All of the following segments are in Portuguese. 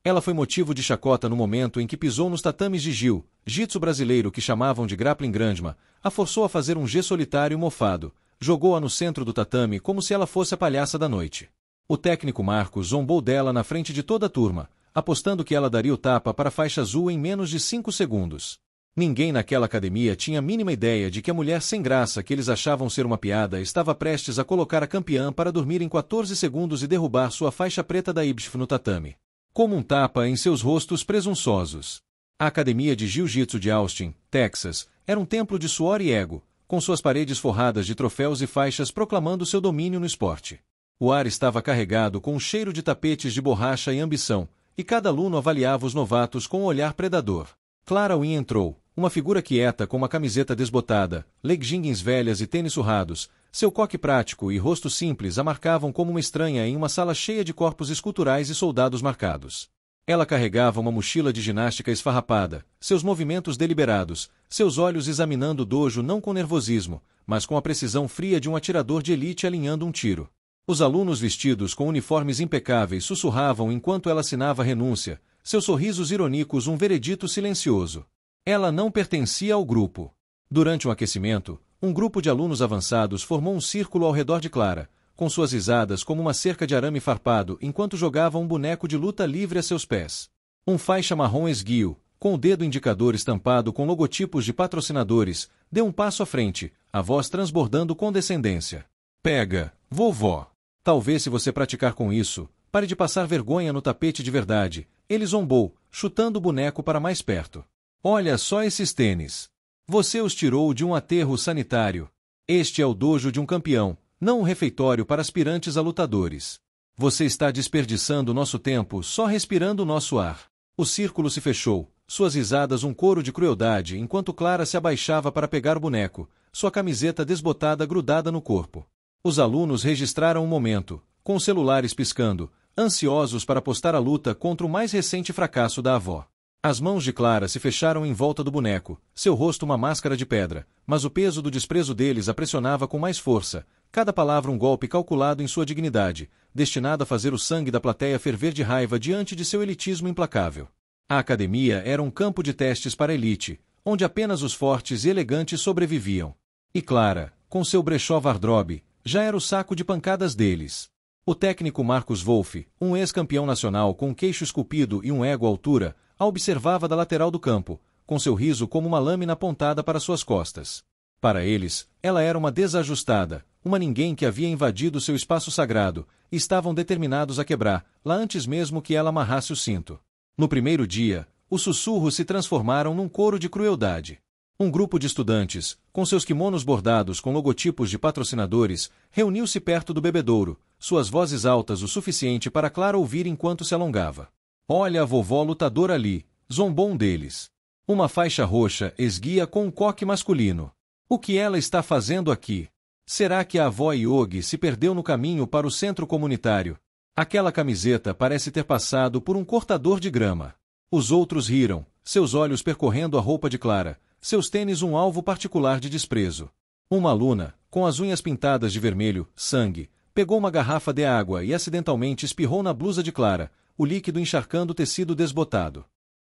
Ela foi motivo de chacota no momento em que pisou nos tatames de jiu-jitsu brasileiro que chamavam de grappling grandma, a forçou a fazer um G solitário mofado, jogou-a no centro do tatame como se ela fosse a palhaça da noite. O técnico Marcos zombou dela na frente de toda a turma, apostando que ela daria o tapa para a faixa azul em menos de 5 segundos. Ninguém naquela academia tinha a mínima ideia de que a mulher sem graça que eles achavam ser uma piada estava prestes a colocar a campeã para dormir em 14 segundos e derrubar sua faixa preta da IBJJF no tatame. Como um tapa em seus rostos presunçosos. A Academia de Jiu-Jitsu de Austin, Texas, era um templo de suor e ego, com suas paredes forradas de troféus e faixas proclamando seu domínio no esporte. O ar estava carregado com um cheiro de tapetes de borracha e ambição, e cada aluno avaliava os novatos com um olhar predador. Clara Wynn entrou, uma figura quieta com uma camiseta desbotada, leggings velhas e tênis surrados, seu coque prático e rosto simples a marcavam como uma estranha em uma sala cheia de corpos esculturais e soldados marcados. Ela carregava uma mochila de ginástica esfarrapada, seus movimentos deliberados, seus olhos examinando o dojo não com nervosismo, mas com a precisão fria de um atirador de elite alinhando um tiro. Os alunos vestidos com uniformes impecáveis sussurravam enquanto ela assinava a renúncia, seus sorrisos irônicos um veredito silencioso. Ela não pertencia ao grupo. Durante um aquecimento, um grupo de alunos avançados formou um círculo ao redor de Clara, com suas risadas como uma cerca de arame farpado enquanto jogava um boneco de luta livre a seus pés. Um faixa marrom esguio, com o dedo indicador estampado com logotipos de patrocinadores, deu um passo à frente, a voz transbordando condescendência. Pega, vovó. Talvez se você praticar com isso, pare de passar vergonha no tapete de verdade, ele zombou, chutando o boneco para mais perto. Olha só esses tênis. Você os tirou de um aterro sanitário. Este é o dojo de um campeão, não um refeitório para aspirantes a lutadores. Você está desperdiçando nosso tempo só respirando nosso ar. O círculo se fechou, suas risadas um coro de crueldade enquanto Clara se abaixava para pegar o boneco, sua camiseta desbotada grudada no corpo. Os alunos registraram o momento, com os celulares piscando, ansiosos para postar a luta contra o mais recente fracasso da avó. As mãos de Clara se fecharam em volta do boneco, seu rosto uma máscara de pedra, mas o peso do desprezo deles a pressionava com mais força, cada palavra um golpe calculado em sua dignidade, destinado a fazer o sangue da plateia ferver de raiva diante de seu elitismo implacável. A academia era um campo de testes para a elite, onde apenas os fortes e elegantes sobreviviam. E Clara, com seu brechó wardrobe, já era o saco de pancadas deles. O técnico Marcos Wolff, um ex-campeão nacional com um queixo esculpido e um ego à altura, a observava da lateral do campo, com seu riso como uma lâmina apontada para suas costas. Para eles, ela era uma desajustada, uma ninguém que havia invadido seu espaço sagrado, e estavam determinados a quebrar-la antes mesmo que ela amarrasse o cinto. No primeiro dia, os sussurros se transformaram num coro de crueldade. Um grupo de estudantes, com seus kimonos bordados com logotipos de patrocinadores, reuniu-se perto do bebedouro, suas vozes altas o suficiente para Clara ouvir enquanto se alongava. Olha a vovó lutadora ali, zombou um deles. Uma faixa roxa esguia com um coque masculino. O que ela está fazendo aqui? Será que a avó Yogi se perdeu no caminho para o centro comunitário? Aquela camiseta parece ter passado por um cortador de grama. Os outros riram, seus olhos percorrendo a roupa de Clara, seus tênis um alvo particular de desprezo. Uma aluna, com as unhas pintadas de vermelho, sangue, pegou uma garrafa de água e acidentalmente espirrou na blusa de Clara, o líquido encharcando o tecido desbotado.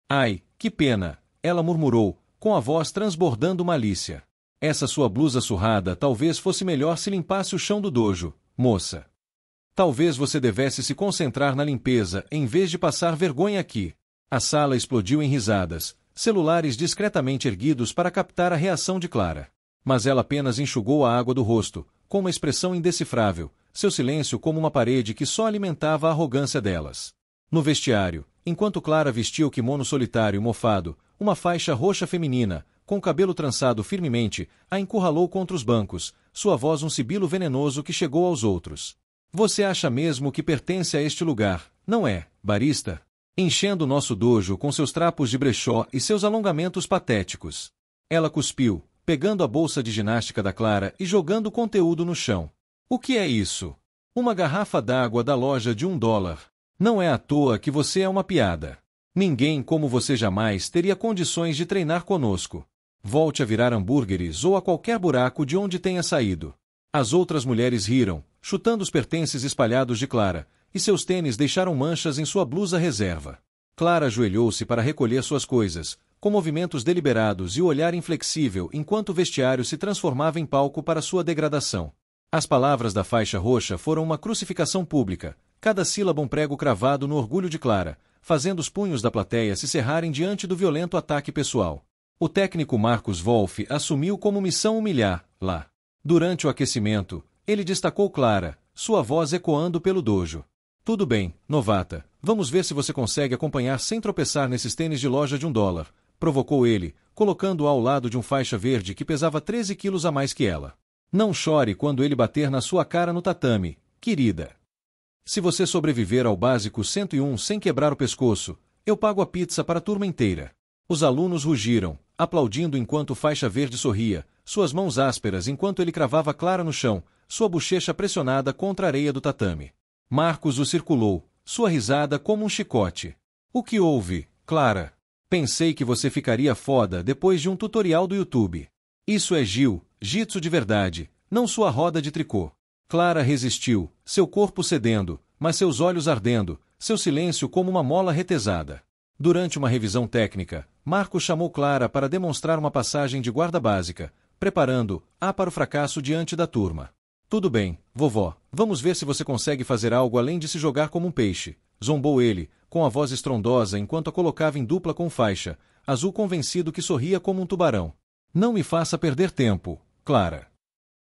Ai, que pena, ela murmurou, com a voz transbordando malícia. Essa sua blusa surrada talvez fosse melhor se limpasse o chão do dojo, moça. Talvez você devesse se concentrar na limpeza em vez de passar vergonha aqui. A sala explodiu em risadas, celulares discretamente erguidos para captar a reação de Clara. Mas ela apenas enxugou a água do rosto, com uma expressão indecifrável, seu silêncio como uma parede que só alimentava a arrogância delas. No vestiário, enquanto Clara vestia o kimono solitário mofado, uma faixa roxa feminina, com o cabelo trançado firmemente, a encurralou contra os bancos, sua voz um sibilo venenoso que chegou aos outros. Você acha mesmo que pertence a este lugar, não é, barista? Enchendo nosso dojo com seus trapos de brechó e seus alongamentos patéticos. Ela cuspiu, pegando a bolsa de ginástica da Clara e jogando o conteúdo no chão. O que é isso? Uma garrafa d'água da loja de $1. Não é à toa que você é uma piada. Ninguém como você jamais teria condições de treinar conosco. Volte a virar hambúrgueres ou a qualquer buraco de onde tenha saído. As outras mulheres riram, chutando os pertences espalhados de Clara, e seus tênis deixaram manchas em sua blusa reserva. Clara ajoelhou-se para recolher suas coisas, com movimentos deliberados e o olhar inflexível enquanto o vestiário se transformava em palco para sua degradação. As palavras da faixa roxa foram uma crucificação pública, cada sílaba um prego cravado no orgulho de Clara, fazendo os punhos da plateia se cerrarem diante do violento ataque pessoal. O técnico Marcos Wolff assumiu como missão humilhar, lá. Durante o aquecimento, ele destacou Clara, sua voz ecoando pelo dojo. Tudo bem, novata, vamos ver se você consegue acompanhar sem tropeçar nesses tênis de loja de $1, provocou ele, colocando-a ao lado de um faixa verde que pesava 13 quilos a mais que ela. Não chore quando ele bater na sua cara no tatame, querida. Se você sobreviver ao básico 101 sem quebrar o pescoço, eu pago a pizza para a turma inteira. Os alunos rugiram, aplaudindo enquanto o faixa verde sorria, suas mãos ásperas enquanto ele cravava Clara no chão, sua bochecha pressionada contra a areia do tatame. Marcos o circulou, sua risada como um chicote. O que houve, Clara? Pensei que você ficaria foda depois de um tutorial do YouTube. Isso é jiu-jitsu de verdade, não sua roda de tricô. Clara resistiu, seu corpo cedendo, mas seus olhos ardendo, seu silêncio como uma mola retesada. Durante uma revisão técnica, Marcos chamou Clara para demonstrar uma passagem de guarda básica, preparando-a para o fracasso diante da turma. Tudo bem, vovó, vamos ver se você consegue fazer algo além de se jogar como um peixe, zombou ele, com a voz estrondosa enquanto a colocava em dupla com faixa, azul convencido que sorria como um tubarão. Não me faça perder tempo, Clara.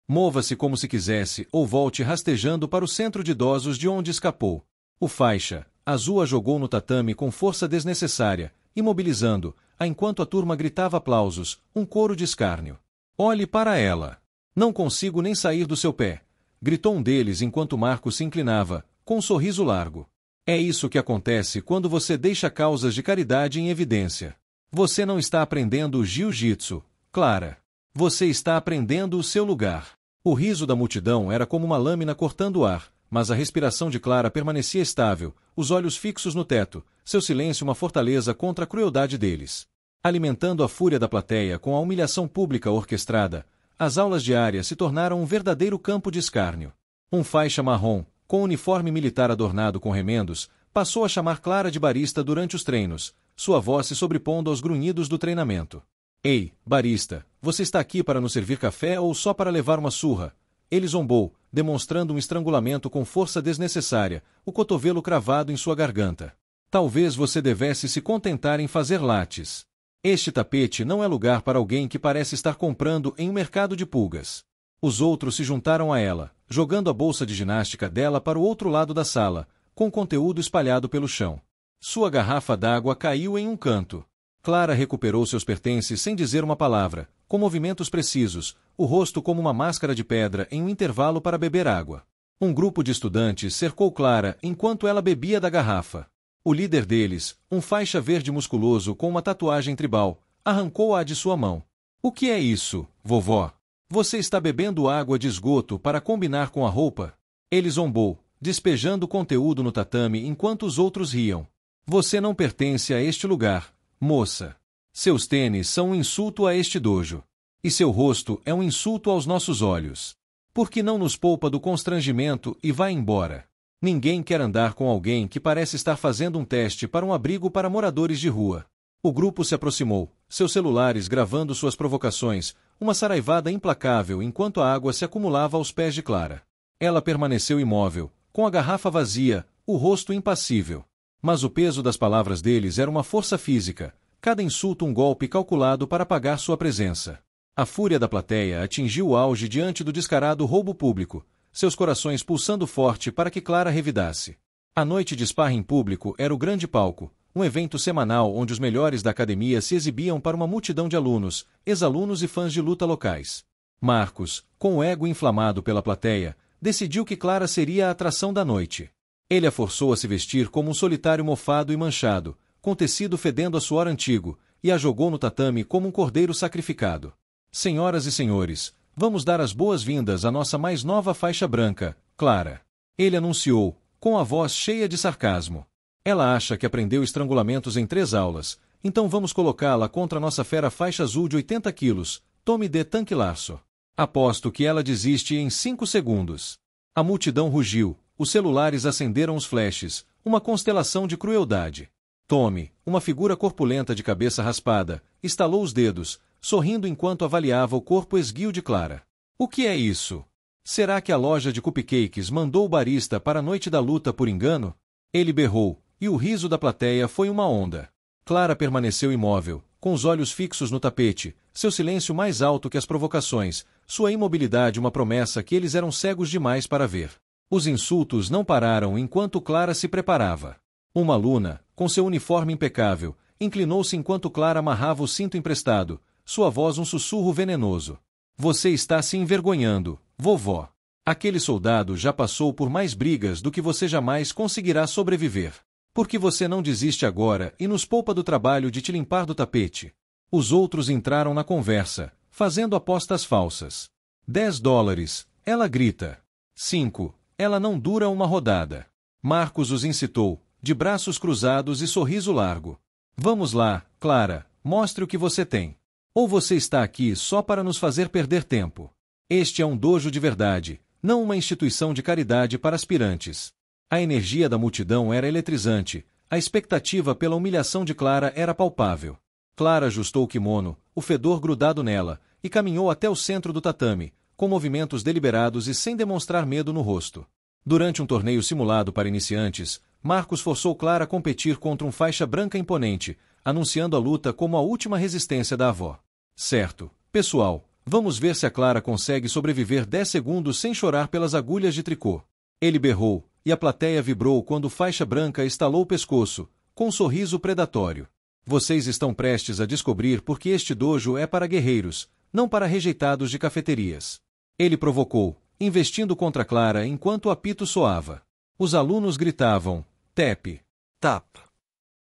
Mova-se como se quisesse ou volte rastejando para o centro de idosos de onde escapou. O faixa azul a jogou no tatame com força desnecessária, imobilizando-a enquanto a turma gritava aplausos, um coro de escárnio. Olhe para ela. Não consigo nem sair do seu pé, gritou um deles enquanto Marcos se inclinava, com um sorriso largo. É isso que acontece quando você deixa causas de caridade em evidência. Você não está aprendendo o jiu-jitsu, Clara. Você está aprendendo o seu lugar. O riso da multidão era como uma lâmina cortando o ar, mas a respiração de Clara permanecia estável, os olhos fixos no teto, seu silêncio uma fortaleza contra a crueldade deles. Alimentando a fúria da plateia com a humilhação pública orquestrada, as aulas diárias se tornaram um verdadeiro campo de escárnio. Um faixa marrom, com uniforme militar adornado com remendos, passou a chamar Clara de barista durante os treinos, sua voz se sobrepondo aos grunhidos do treinamento. Ei, barista, você está aqui para nos servir café ou só para levar uma surra? Ele zombou, demonstrando um estrangulamento com força desnecessária, o cotovelo cravado em sua garganta. Talvez você devesse se contentar em fazer lates. Este tapete não é lugar para alguém que parece estar comprando em um mercado de pulgas. Os outros se juntaram a ela, jogando a bolsa de ginástica dela para o outro lado da sala, com conteúdo espalhado pelo chão. Sua garrafa d'água caiu em um canto. Clara recuperou seus pertences sem dizer uma palavra, com movimentos precisos, o rosto como uma máscara de pedra em um intervalo para beber água. Um grupo de estudantes cercou Clara enquanto ela bebia da garrafa. O líder deles, um faixa verde musculoso com uma tatuagem tribal, arrancou-a de sua mão. O que é isso, vovó? Você está bebendo água de esgoto para combinar com a roupa? Ele zombou, despejando conteúdo no tatame enquanto os outros riam. Você não pertence a este lugar, moça. Seus tênis são um insulto a este dojo. E seu rosto é um insulto aos nossos olhos. Por que não nos poupa do constrangimento e vai embora? Ninguém quer andar com alguém que parece estar fazendo um teste para um abrigo para moradores de rua. O grupo se aproximou, seus celulares gravando suas provocações, uma saraivada implacável enquanto a água se acumulava aos pés de Clara. Ela permaneceu imóvel, com a garrafa vazia, o rosto impassível. Mas o peso das palavras deles era uma força física, cada insulto um golpe calculado para apagar sua presença. A fúria da plateia atingiu o auge diante do descarado roubo público, seus corações pulsando forte para que Clara revidasse. A noite de sparring público era o grande palco, um evento semanal onde os melhores da academia se exibiam para uma multidão de alunos, ex-alunos e fãs de luta locais. Marcos, com o ego inflamado pela plateia, decidiu que Clara seria a atração da noite. Ele a forçou a se vestir como um solitário mofado e manchado, com tecido fedendo a suor antigo, e a jogou no tatame como um cordeiro sacrificado. Senhoras e senhores, vamos dar as boas-vindas à nossa mais nova faixa branca, Clara. Ele anunciou, com a voz cheia de sarcasmo. Ela acha que aprendeu estrangulamentos em 3 aulas, então vamos colocá-la contra nossa fera faixa azul de 80 quilos, Tommy de Tanque Larso. Aposto que ela desiste em 5 segundos. A multidão rugiu, os celulares acenderam os flashes, uma constelação de crueldade. Tommy, uma figura corpulenta de cabeça raspada, estalou os dedos, sorrindo enquanto avaliava o corpo esguio de Clara. O que é isso? Será que a loja de cupcakes mandou o barista para a noite da luta por engano? Ele berrou, e o riso da plateia foi uma onda. Clara permaneceu imóvel, com os olhos fixos no tapete, seu silêncio mais alto que as provocações, sua imobilidade uma promessa que eles eram cegos demais para ver. Os insultos não pararam enquanto Clara se preparava. Uma aluna, com seu uniforme impecável, inclinou-se enquanto Clara amarrava o cinto emprestado, sua voz um sussurro venenoso. Você está se envergonhando, vovó. Aquele soldado já passou por mais brigas do que você jamais conseguirá sobreviver. Por que você não desiste agora e nos poupa do trabalho de te limpar do tapete? Os outros entraram na conversa, fazendo apostas falsas. $10, ela grita. 5, ela não dura uma rodada. Marcos os incitou, de braços cruzados e sorriso largo. Vamos lá, Clara, mostre o que você tem. Ou você está aqui só para nos fazer perder tempo? Este é um dojo de verdade, não uma instituição de caridade para aspirantes. A energia da multidão era eletrizante, a expectativa pela humilhação de Clara era palpável. Clara ajustou o kimono, o fedor grudado nela, e caminhou até o centro do tatame, com movimentos deliberados e sem demonstrar medo no rosto. Durante um torneio simulado para iniciantes, Marcos forçou Clara a competir contra um faixa branca imponente, anunciando a luta como a última resistência da avó. Certo, pessoal, vamos ver se a Clara consegue sobreviver 10 segundos sem chorar pelas agulhas de tricô. Ele berrou, e a plateia vibrou quando o faixa branca estalou o pescoço, com um sorriso predatório. Vocês estão prestes a descobrir porque este dojo é para guerreiros, não para rejeitados de cafeterias. Ele provocou, investindo contra Clara enquanto o apito soava. Os alunos gritavam, tap, tap.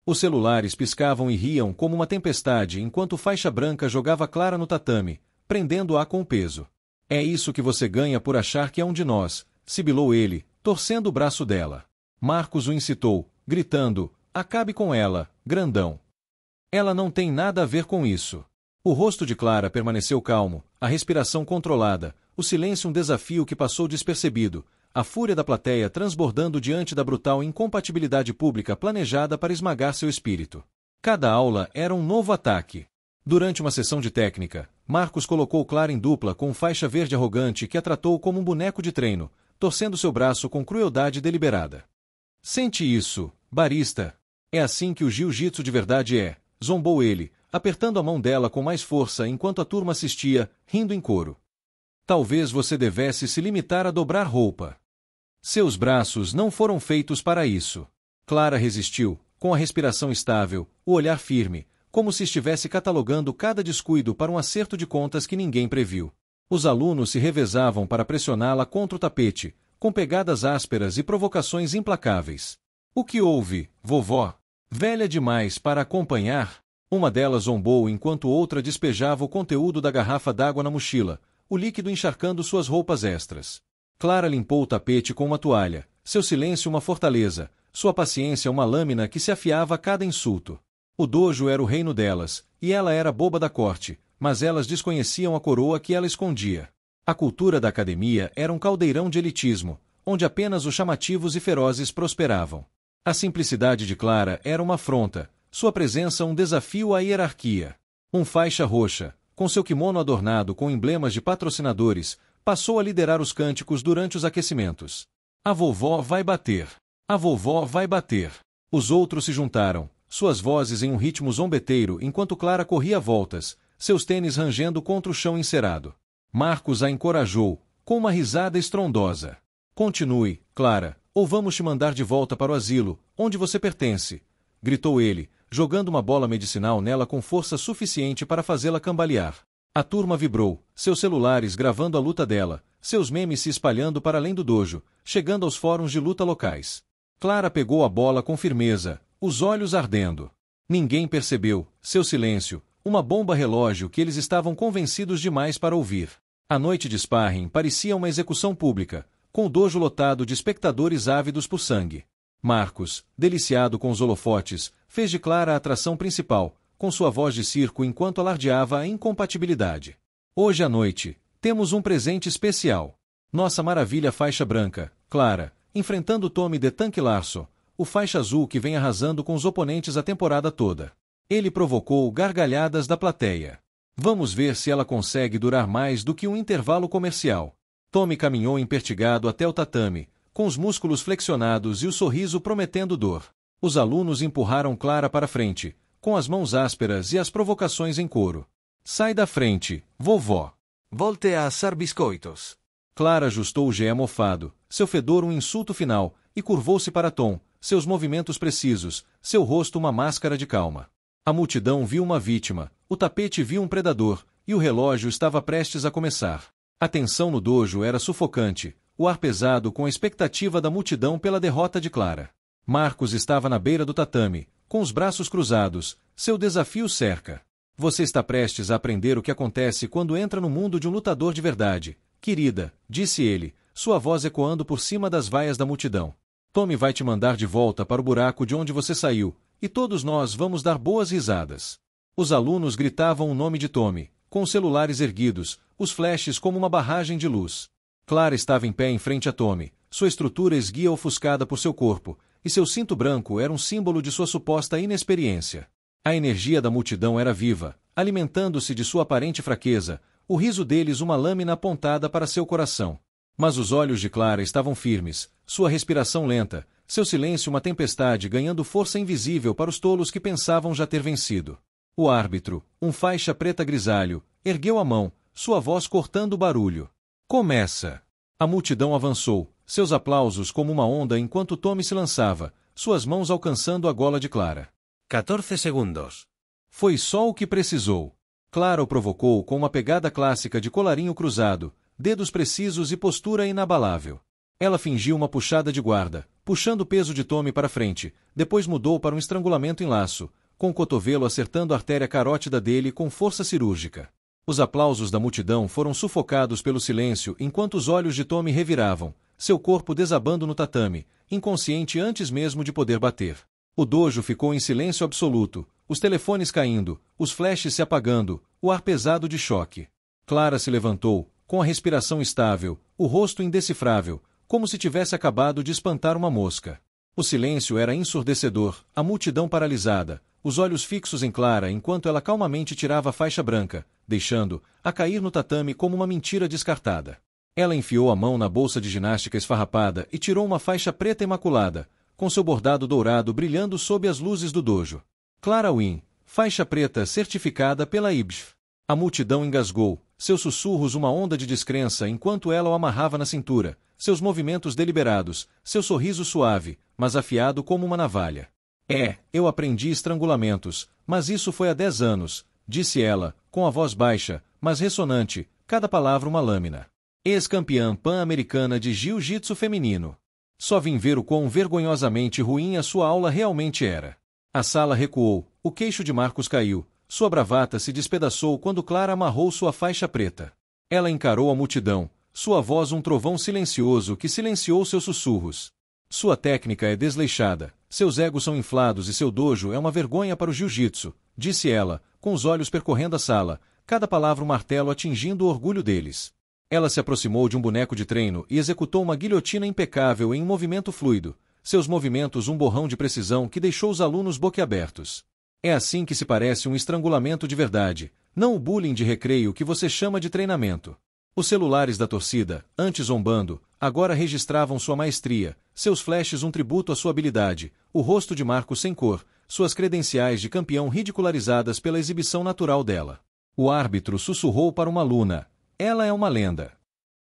Os celulares piscavam e riam como uma tempestade enquanto o faixa branca jogava Clara no tatame, prendendo-a com o peso. É isso que você ganha por achar que é um de nós, sibilou ele, torcendo o braço dela. Marcos o incitou, gritando, acabe com ela, grandão. Ela não tem nada a ver com isso. O rosto de Clara permaneceu calmo, a respiração controlada, o silêncio um desafio que passou despercebido, a fúria da plateia transbordando diante da brutal incompatibilidade pública planejada para esmagar seu espírito. Cada aula era um novo ataque. Durante uma sessão de técnica, Marcos colocou Clara em dupla com um faixa verde arrogante que a tratou como um boneco de treino, torcendo seu braço com crueldade deliberada. Sente isso, barista. É assim que o jiu-jitsu de verdade é, zombou ele, apertando a mão dela com mais força enquanto a turma assistia, rindo em coro. Talvez você devesse se limitar a dobrar roupa. Seus braços não foram feitos para isso. Clara resistiu, com a respiração estável, o olhar firme, como se estivesse catalogando cada descuido para um acerto de contas que ninguém previu. Os alunos se revezavam para pressioná-la contra o tapete, com pegadas ásperas e provocações implacáveis. O que houve, vovó? Velha demais para acompanhar? Uma delas zombou enquanto outra despejava o conteúdo da garrafa d'água na mochila, o líquido encharcando suas roupas extras. Clara limpou o tapete com uma toalha, seu silêncio uma fortaleza, sua paciência uma lâmina que se afiava a cada insulto. O dojo era o reino delas, e ela era boba da corte, mas elas desconheciam a coroa que ela escondia. A cultura da academia era um caldeirão de elitismo, onde apenas os chamativos e ferozes prosperavam. A simplicidade de Clara era uma afronta, sua presença um desafio à hierarquia. Um faixa roxa, com seu kimono adornado com emblemas de patrocinadores, passou a liderar os cânticos durante os aquecimentos. A vovó vai bater. A vovó vai bater. Os outros se juntaram, suas vozes em um ritmo zombeteiro enquanto Clara corria voltas, seus tênis rangendo contra o chão encerado. Marcos a encorajou, com uma risada estrondosa. Continue, Clara, ou vamos te mandar de volta para o asilo, onde você pertence, gritou ele, jogando uma bola medicinal nela com força suficiente para fazê-la cambalear. A turma vibrou, seus celulares gravando a luta dela, seus memes se espalhando para além do dojo, chegando aos fóruns de luta locais. Clara pegou a bola com firmeza, os olhos ardendo. Ninguém percebeu, seu silêncio, uma bomba relógio que eles estavam convencidos demais para ouvir. A noite de sparring parecia uma execução pública, com o dojo lotado de espectadores ávidos por sangue. Marcos, deliciado com os holofotes, fez de Clara a atração principal, com sua voz de circo enquanto alardeava a incompatibilidade. Hoje à noite, temos um presente especial. Nossa maravilha faixa branca, Clara, enfrentando Tommy the Tank Larson, o faixa azul que vem arrasando com os oponentes a temporada toda. Ele provocou gargalhadas da plateia. Vamos ver se ela consegue durar mais do que um intervalo comercial. Tommy caminhou impertigado até o tatame, com os músculos flexionados e o sorriso prometendo dor. Os alunos empurraram Clara para frente, com as mãos ásperas e as provocações em coro. Sai da frente, vovó. Volte a assar biscoitos. Clara ajustou o gé mofado, seu fedor um insulto final, e curvou-se para Tom, seus movimentos precisos, seu rosto uma máscara de calma. A multidão viu uma vítima, o tapete viu um predador, e o relógio estava prestes a começar. A tensão no dojo era sufocante, o ar pesado com a expectativa da multidão pela derrota de Clara. Marcos estava na beira do tatame, com os braços cruzados, seu desafio cerca. Você está prestes a aprender o que acontece quando entra no mundo de um lutador de verdade, querida, disse ele, sua voz ecoando por cima das vaias da multidão. Tommy vai te mandar de volta para o buraco de onde você saiu, e todos nós vamos dar boas risadas. Os alunos gritavam o nome de Tommy, com os celulares erguidos, os flashes como uma barragem de luz. Clara estava em pé em frente a Tommy, sua estrutura esguia ofuscada por seu corpo, e seu cinto branco era um símbolo de sua suposta inexperiência. A energia da multidão era viva, alimentando-se de sua aparente fraqueza, o riso deles uma lâmina apontada para seu coração. Mas os olhos de Clara estavam firmes, sua respiração lenta, seu silêncio uma tempestade ganhando força invisível para os tolos que pensavam já ter vencido. O árbitro, um faixa preta grisalho, ergueu a mão, sua voz cortando o barulho. Começa! A multidão avançou, seus aplausos como uma onda enquanto Tommy se lançava, suas mãos alcançando a gola de Clara. 14 segundos. Foi só o que precisou. Clara o provocou com uma pegada clássica de colarinho cruzado, dedos precisos e postura inabalável. Ela fingiu uma puxada de guarda, puxando o peso de Tommy para frente, depois mudou para um estrangulamento em laço, com o cotovelo acertando a artéria carótida dele com força cirúrgica. Os aplausos da multidão foram sufocados pelo silêncio enquanto os olhos de Tommy reviravam, seu corpo desabando no tatame, inconsciente antes mesmo de poder bater. O dojo ficou em silêncio absoluto, os telefones caindo, os flashes se apagando, o ar pesado de choque. Clara se levantou, com a respiração estável, o rosto indecifrável, como se tivesse acabado de espantar uma mosca. O silêncio era ensurdecedor, a multidão paralisada, os olhos fixos em Clara enquanto ela calmamente tirava a faixa branca, deixando-a cair no tatame como uma mentira descartada. Ela enfiou a mão na bolsa de ginástica esfarrapada e tirou uma faixa preta imaculada, com seu bordado dourado brilhando sob as luzes do dojo. Clara Wynn, faixa preta certificada pela IBF. A multidão engasgou, seus sussurros uma onda de descrença enquanto ela o amarrava na cintura, seus movimentos deliberados, seu sorriso suave, mas afiado como uma navalha. Eu aprendi estrangulamentos, mas isso foi há 10 anos, disse ela, com a voz baixa, mas ressonante, cada palavra uma lâmina. Ex-campeã pan-americana de jiu-jitsu feminino. Só vim ver o quão vergonhosamente ruim a sua aula realmente era. A sala recuou, o queixo de Marcos caiu, sua bravata se despedaçou quando Clara amarrou sua faixa preta. Ela encarou a multidão, sua voz um trovão silencioso que silenciou seus sussurros. Sua técnica é desleixada, seus egos são inflados e seu dojo é uma vergonha para o jiu-jitsu, disse ela, com os olhos percorrendo a sala, cada palavra um martelo atingindo o orgulho deles. Ela se aproximou de um boneco de treino e executou uma guilhotina impecável em um movimento fluido, seus movimentos um borrão de precisão que deixou os alunos boquiabertos. É assim que se parece um estrangulamento de verdade, não o bullying de recreio que você chama de treinamento. Os celulares da torcida, antes zombando, agora registravam sua maestria, seus flashes um tributo à sua habilidade, o rosto de Marcos sem cor, suas credenciais de campeão ridicularizadas pela exibição natural dela. O árbitro sussurrou para uma aluna: ela é uma lenda.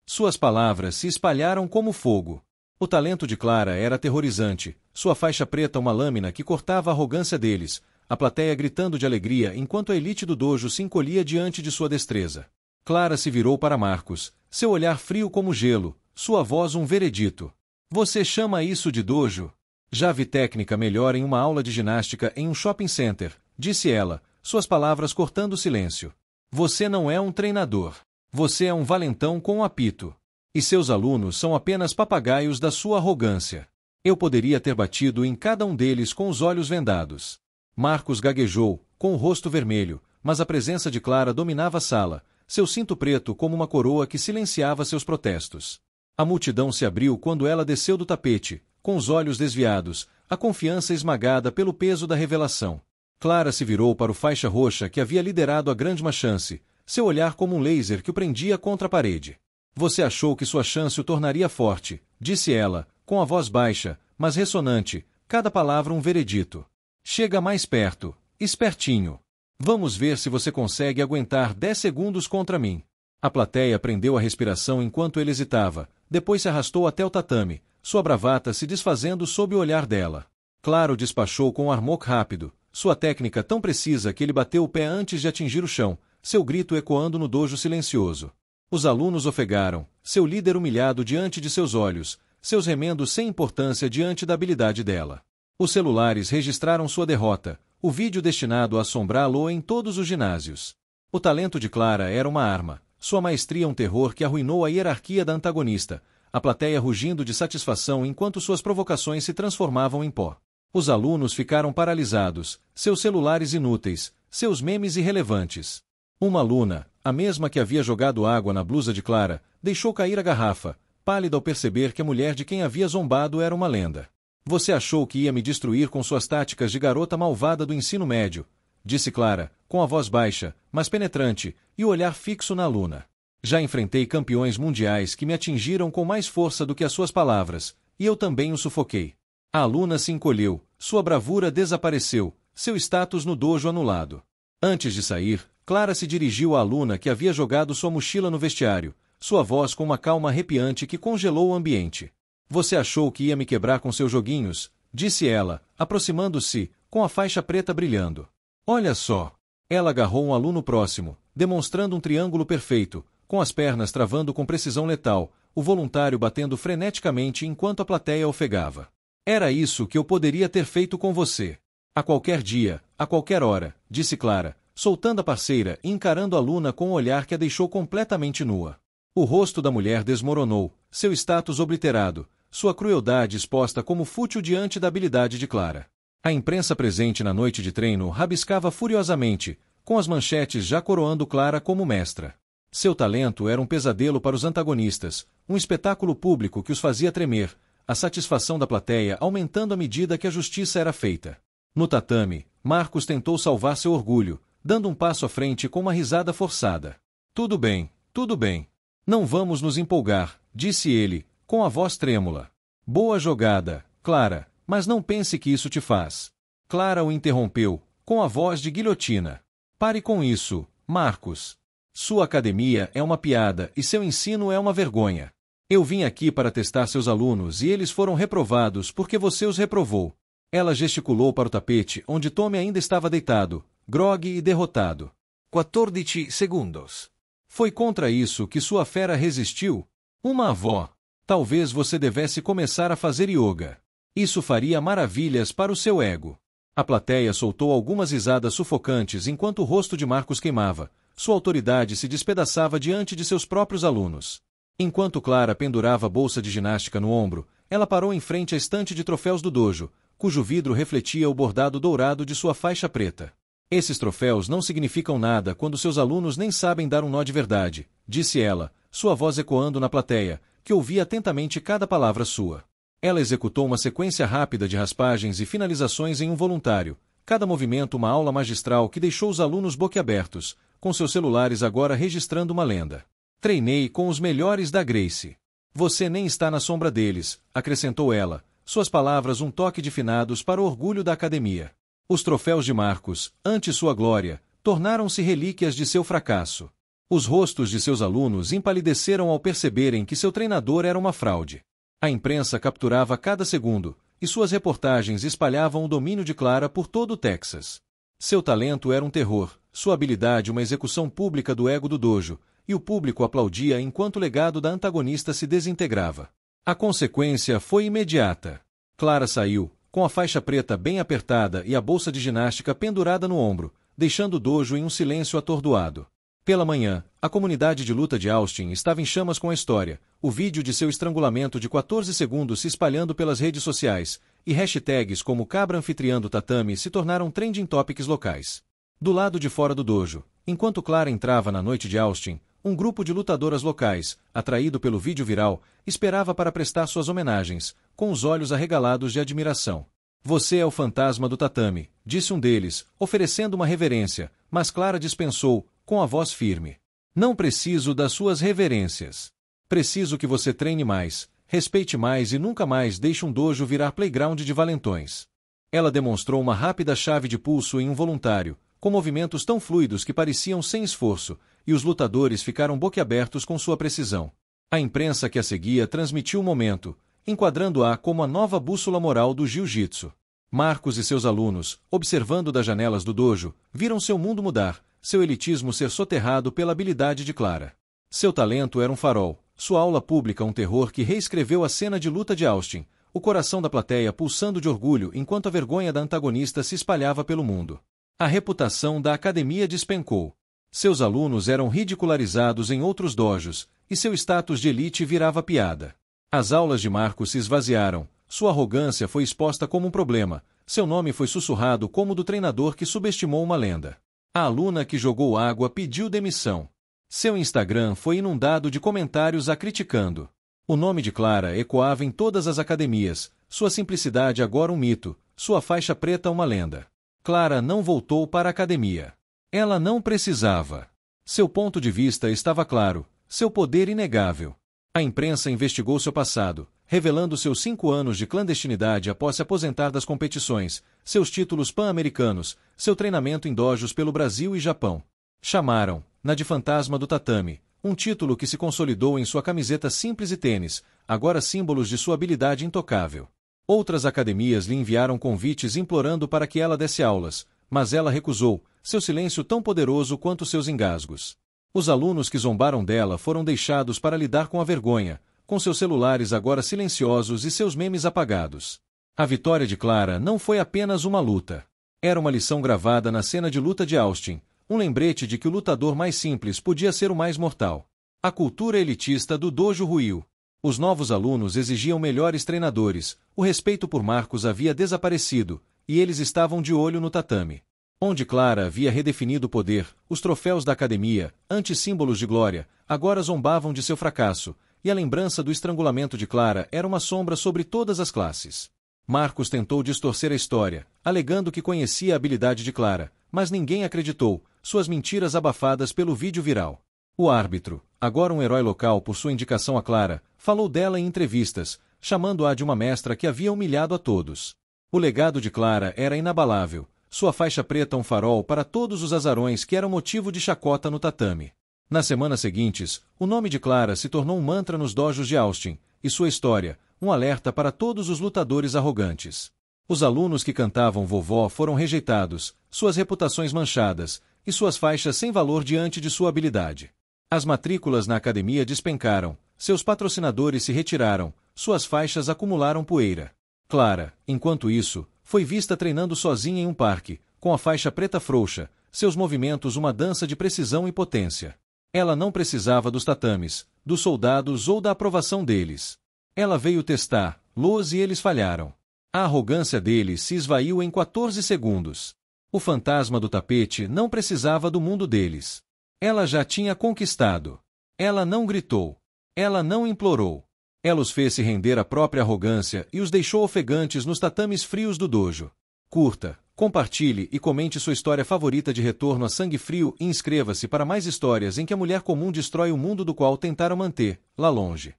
Suas palavras se espalharam como fogo. O talento de Clara era aterrorizante, sua faixa preta uma lâmina que cortava a arrogância deles, a plateia gritando de alegria enquanto a elite do dojo se encolhia diante de sua destreza. Clara se virou para Marcos, seu olhar frio como gelo, sua voz um veredito. Você chama isso de dojo? Já vi técnica melhor em uma aula de ginástica em um shopping center, disse ela, suas palavras cortando o silêncio. Você não é um treinador. Você é um valentão com um apito. E seus alunos são apenas papagaios da sua arrogância. Eu poderia ter batido em cada um deles com os olhos vendados. Marcos gaguejou, com o rosto vermelho, mas a presença de Clara dominava a sala, seu cinto preto como uma coroa que silenciava seus protestos. A multidão se abriu quando ela desceu do tapete, com os olhos desviados, a confiança esmagada pelo peso da revelação. Clara se virou para o faixa roxa que havia liderado a grande chance, seu olhar como um laser que o prendia contra a parede. Você achou que sua chance o tornaria forte, disse ela, com a voz baixa, mas ressonante, cada palavra um veredito. Chega mais perto, espertinho. Vamos ver se você consegue aguentar 10 segundos contra mim. A plateia prendeu a respiração enquanto ele hesitava, depois se arrastou até o tatame, sua bravata se desfazendo sob o olhar dela. Claro despachou com um armok rápido, sua técnica tão precisa que ele bateu o pé antes de atingir o chão, seu grito ecoando no dojo silencioso. Os alunos ofegaram, seu líder humilhado diante de seus olhos, seus remendos sem importância diante da habilidade dela. Os celulares registraram sua derrota, o vídeo destinado a assombrá-lo em todos os ginásios. O talento de Clara era uma arma, sua maestria um terror que arruinou a hierarquia da antagonista, a plateia rugindo de satisfação enquanto suas provocações se transformavam em pó. Os alunos ficaram paralisados, seus celulares inúteis, seus memes irrelevantes. Uma aluna, a mesma que havia jogado água na blusa de Clara, deixou cair a garrafa, pálida ao perceber que a mulher de quem havia zombado era uma lenda. Você achou que ia me destruir com suas táticas de garota malvada do ensino médio, disse Clara, com a voz baixa, mas penetrante, e o olhar fixo na aluna. Já enfrentei campeões mundiais que me atingiram com mais força do que as suas palavras, e eu também o sufoquei. A aluna se encolheu, sua bravura desapareceu, seu status no dojo anulado. Antes de sair, Clara se dirigiu à aluna que havia jogado sua mochila no vestiário, sua voz com uma calma arrepiante que congelou o ambiente. Você achou que ia me quebrar com seus joguinhos, disse ela, aproximando-se, com a faixa preta brilhando. Olha só. Ela agarrou um aluno próximo, demonstrando um triângulo perfeito, com as pernas travando com precisão letal, o voluntário batendo freneticamente enquanto a plateia ofegava. Era isso que eu poderia ter feito com você. A qualquer dia, a qualquer hora, disse Clara, soltando a parceira e encarando a aluna com um olhar que a deixou completamente nua. O rosto da mulher desmoronou, seu status obliterado, sua crueldade exposta como fútil diante da habilidade de Clara. A imprensa presente na noite de treino rabiscava furiosamente, com as manchetes já coroando Clara como mestra. Seu talento era um pesadelo para os antagonistas, um espetáculo público que os fazia tremer, a satisfação da plateia aumentando à medida que a justiça era feita. No tatame, Marcos tentou salvar seu orgulho, dando um passo à frente com uma risada forçada. Tudo bem, tudo bem. Não vamos nos empolgar, disse ele, com a voz trêmula. Boa jogada, Clara, mas não pense que isso te faz. Clara o interrompeu, com a voz de guilhotina. Pare com isso, Marcos. Sua academia é uma piada e seu ensino é uma vergonha. Eu vim aqui para testar seus alunos e eles foram reprovados porque você os reprovou. Ela gesticulou para o tapete onde Tommy ainda estava deitado, grogue e derrotado. 14 segundos. Foi contra isso que sua fera resistiu? Uma avó. Talvez você devesse começar a fazer yoga. Isso faria maravilhas para o seu ego. A plateia soltou algumas risadas sufocantes enquanto o rosto de Marcos queimava. Sua autoridade se despedaçava diante de seus próprios alunos. Enquanto Clara pendurava a bolsa de ginástica no ombro, ela parou em frente à estante de troféus do dojo, cujo vidro refletia o bordado dourado de sua faixa preta. Esses troféus não significam nada quando seus alunos nem sabem dar um nó de verdade, disse ela, sua voz ecoando na plateia, que ouvia atentamente cada palavra sua. Ela executou uma sequência rápida de raspagens e finalizações em um voluntário, cada movimento uma aula magistral que deixou os alunos boquiabertos, com seus celulares agora registrando uma lenda. Treinei com os melhores da Gracie. Você nem está na sombra deles, acrescentou ela, suas palavras um toque de finados para o orgulho da academia. Os troféus de Marcos, ante sua glória, tornaram-se relíquias de seu fracasso. Os rostos de seus alunos empalideceram ao perceberem que seu treinador era uma fraude. A imprensa capturava cada segundo, e suas reportagens espalhavam o domínio de Clara por todo o Texas. Seu talento era um terror, sua habilidade uma execução pública do ego do dojo, e o público aplaudia enquanto o legado da antagonista se desintegrava. A consequência foi imediata. Clara saiu, com a faixa preta bem apertada e a bolsa de ginástica pendurada no ombro, deixando o dojo em um silêncio atordoado. Pela manhã, a comunidade de luta de Austin estava em chamas com a história, o vídeo de seu estrangulamento de 14 segundos se espalhando pelas redes sociais, e hashtags como Cabra Anfitriã do Tatame se tornaram trending topics locais. Do lado de fora do dojo, enquanto Clara entrava na noite de Austin, um grupo de lutadoras locais, atraído pelo vídeo viral, esperava para prestar suas homenagens, com os olhos arregalados de admiração. Você é o fantasma do tatame, disse um deles, oferecendo uma reverência, mas Clara dispensou, com a voz firme. Não preciso das suas reverências. Preciso que você treine mais, respeite mais e nunca mais deixe um dojo virar playground de valentões. Ela demonstrou uma rápida chave de pulso em um voluntário, com movimentos tão fluidos que pareciam sem esforço, e os lutadores ficaram boquiabertos com sua precisão. A imprensa que a seguia transmitiu o momento, enquadrando-a como a nova bússola moral do jiu-jitsu. Marcos e seus alunos, observando das janelas do dojo, viram seu mundo mudar, seu elitismo ser soterrado pela habilidade de Clara. Seu talento era um farol, sua aula pública um terror que reescreveu a cena de luta de Austin, o coração da plateia pulsando de orgulho enquanto a vergonha da antagonista se espalhava pelo mundo. A reputação da academia despencou. Seus alunos eram ridicularizados em outros dojos, e seu status de elite virava piada. As aulas de Marcos se esvaziaram, sua arrogância foi exposta como um problema, seu nome foi sussurrado como o do treinador que subestimou uma lenda. A aluna que jogou água pediu demissão. Seu Instagram foi inundado de comentários a criticando. O nome de Clara ecoava em todas as academias, sua simplicidade agora um mito, sua faixa preta uma lenda. Clara não voltou para a academia. Ela não precisava. Seu ponto de vista estava claro, seu poder inegável. A imprensa investigou seu passado, revelando seus 5 anos de clandestinidade após se aposentar das competições, seus títulos pan-americanos, seu treinamento em dojos pelo Brasil e Japão. Chamaram-na de fantasma do tatame, um título que se consolidou em sua camiseta simples e tênis, agora símbolos de sua habilidade intocável. Outras academias lhe enviaram convites implorando para que ela desse aulas, mas ela recusou, seu silêncio tão poderoso quanto seus engasgos. Os alunos que zombaram dela foram deixados para lidar com a vergonha, com seus celulares agora silenciosos e seus memes apagados. A vitória de Clara não foi apenas uma luta. Era uma lição gravada na cena de luta de Austin, um lembrete de que o lutador mais simples podia ser o mais mortal. A cultura elitista do dojo ruiu. Os novos alunos exigiam melhores treinadores, o respeito por Marcos havia desaparecido, e eles estavam de olho no tatame. Onde Clara havia redefinido o poder, os troféus da academia, antissímbolos de glória, agora zombavam de seu fracasso, e a lembrança do estrangulamento de Clara era uma sombra sobre todas as classes. Marcos tentou distorcer a história, alegando que conhecia a habilidade de Clara, mas ninguém acreditou, suas mentiras abafadas pelo vídeo viral. O árbitro, agora um herói local por sua indicação a Clara, falou dela em entrevistas, chamando-a de uma mestra que havia humilhado a todos. O legado de Clara era inabalável, sua faixa preta um farol para todos os azarões que eram motivo de chacota no tatame. Nas semanas seguintes, o nome de Clara se tornou um mantra nos dojos de Austin, e sua história, um alerta para todos os lutadores arrogantes. Os alunos que cantavam vovó foram rejeitados, suas reputações manchadas, e suas faixas sem valor diante de sua habilidade. As matrículas na academia despencaram, seus patrocinadores se retiraram, suas faixas acumularam poeira. Clara, enquanto isso, foi vista treinando sozinha em um parque, com a faixa preta frouxa, seus movimentos uma dança de precisão e potência. Ela não precisava dos tatames, dos soldados ou da aprovação deles. Ela veio testar-los e eles falharam. A arrogância deles se esvaiu em 14 segundos. O fantasma do tapete não precisava do mundo deles. Ela já tinha conquistado. Ela não gritou. Ela não implorou. Ela os fez se render à própria arrogância e os deixou ofegantes nos tatames frios do dojo. Curta, compartilhe e comente sua história favorita de retorno a sangue frio e inscreva-se para mais histórias em que a mulher comum destrói o mundo do qual tentaram manter, lá longe.